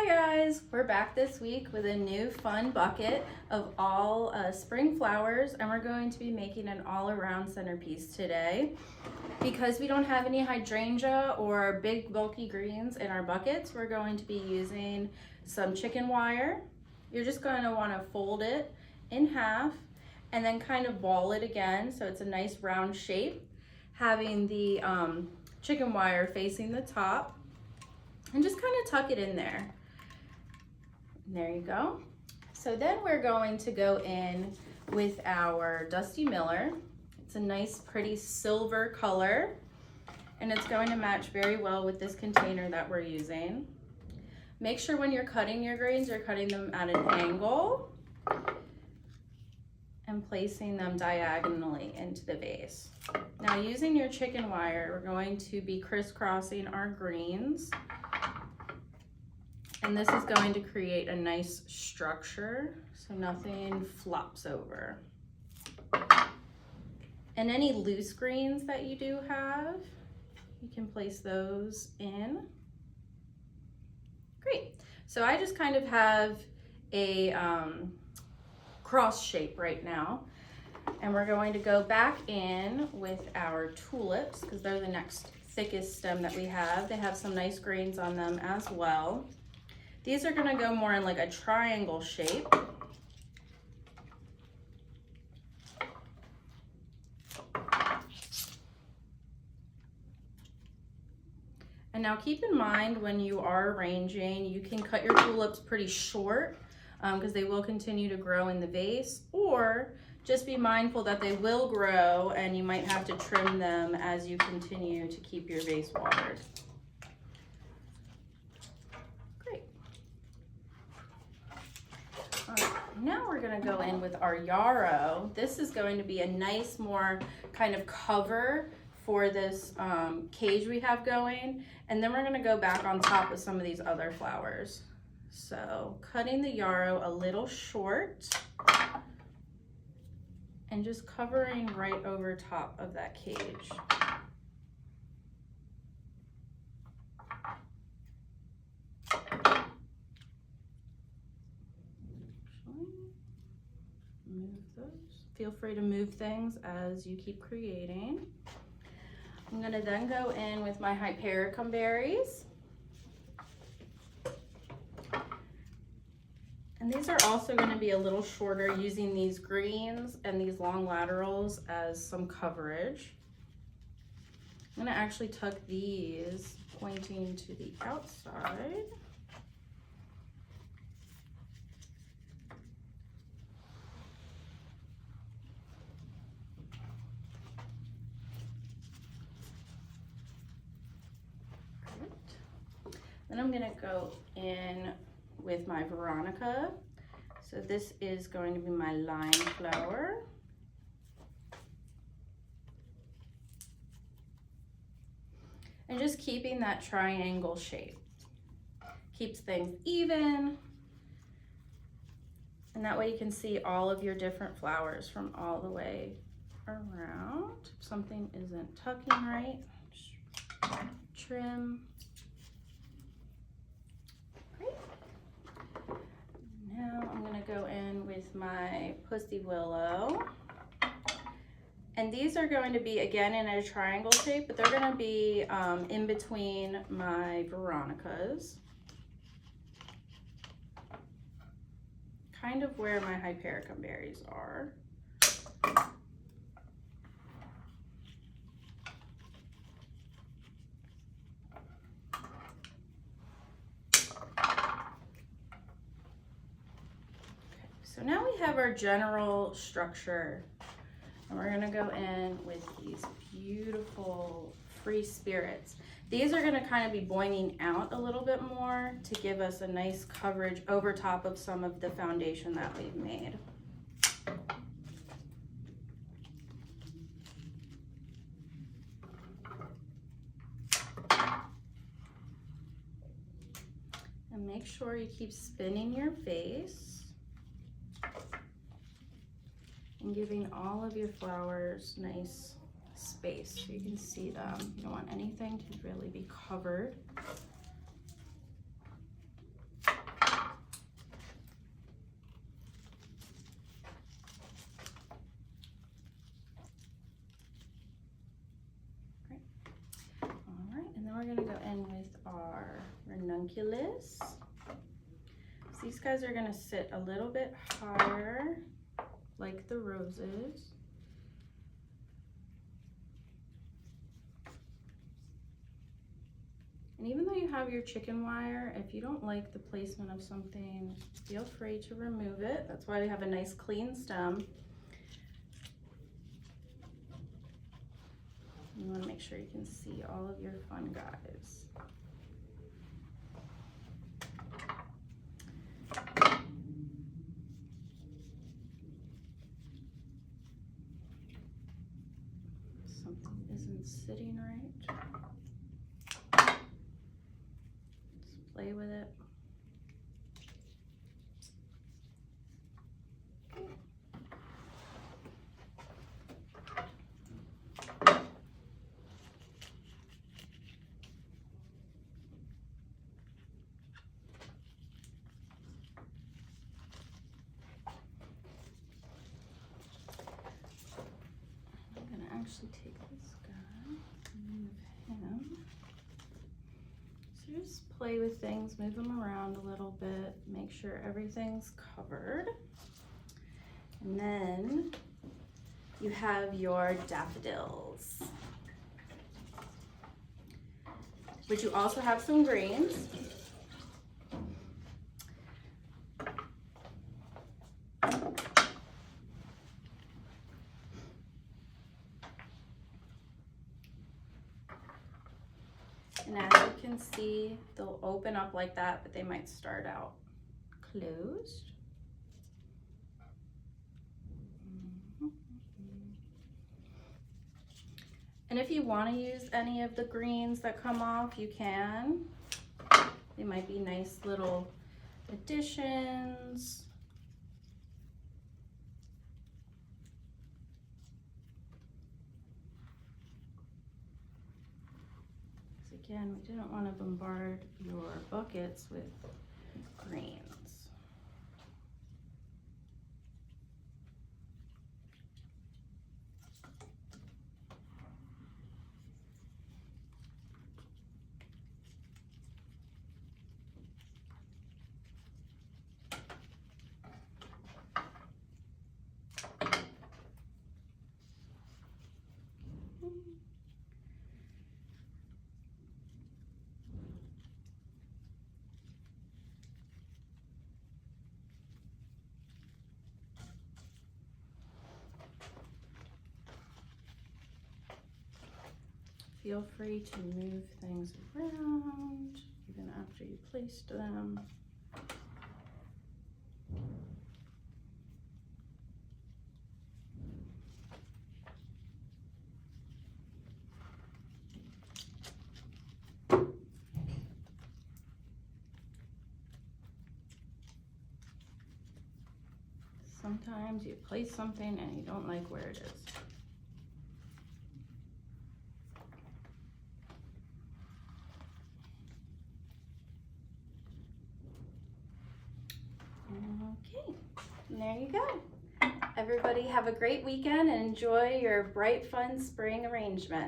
Guys, we're back this week with a new fun bucket of all spring flowers, and we're going to be making an all-around centerpiece today. Because we don't have any hydrangea or big bulky greens in our buckets, we're going to be using some chicken wire. You're just going to want to fold it in half and then kind of ball it again so it's a nice round shape, having the chicken wire facing the top, and just kind of tuck it in there. And there you go. So then we're going to go in with our Dusty Miller. It's a nice pretty silver color, and it's going to match very well with this container that we're using. Make sure when you're cutting your greens, you're cutting them at an angle and placing them diagonally into the vase. Now, using your chicken wire, we're going to be crisscrossing our greens. And this is going to create a nice structure so nothing flops over. And any loose greens that you do have, you can place those in. Great. So I just kind of have a cross shape right now. And we're going to go back in with our tulips because they're the next thickest stem that we have. They have some nice greens on them as well. These are gonna go more in like a triangle shape. And now keep in mind when you are arranging, you can cut your tulips pretty short because they will continue to grow in the vase, or just be mindful that they will grow and you might have to trim them as you continue to keep your vase watered. Now we're going to go in with our yarrow. This is going to be a nice, more kind of cover for this cage we have going. And then we're going to go back on top with some of these other flowers. So cutting the yarrow a little short and just covering right over top of that cage. Move those. Feel free to move things as you keep creating. I'm going to then go in with my Hypericum berries. And these are also going to be a little shorter, using these greens and these long laterals as some coverage. I'm going to actually tuck these pointing to the outside. Then I'm going to go in with my Veronica. So this is going to be my lime flower. And just keeping that triangle shape. Keeps things even. And that way you can see all of your different flowers from all the way around. If something isn't tucking right, just trim. Now I'm going to go in with my Pussy Willow. And these are going to be, again, in a triangle shape, but they're going to be in between my Veronicas. Kind of where my Hypericum berries are. So now we have our general structure, and we're going to go in with these beautiful free spirits. These are going to kind of be boinging out a little bit more to give us a nice coverage over top of some of the foundation that we've made. And make sure you keep spinning your vase. And giving all of your flowers nice space so you can see them. You don't want anything to really be covered. our Ranunculus. So these guys are gonna sit a little bit higher, like the roses. And even though you have your chicken wire, if you don't like the placement of something, feel free to remove it. That's why we have a nice clean stem. You want to make sure you can see all of your fun guys. Something isn't sitting right. Just play with it. Actually take this guy and move him. So just play with things, move them around a little bit, make sure everything's covered. And then you have your daffodils, but you also have some greens. And as you can see, they'll open up like that, but they might start out closed. And if you want to use any of the greens that come off, you can. They might be nice little additions. Again, we didn't want to bombard your buckets with greens. Feel free to move things around, even after you placed them. Sometimes you place something and you don't like where it is. Okay, and there you go. Everybody have a great weekend and enjoy your bright, fun spring arrangement.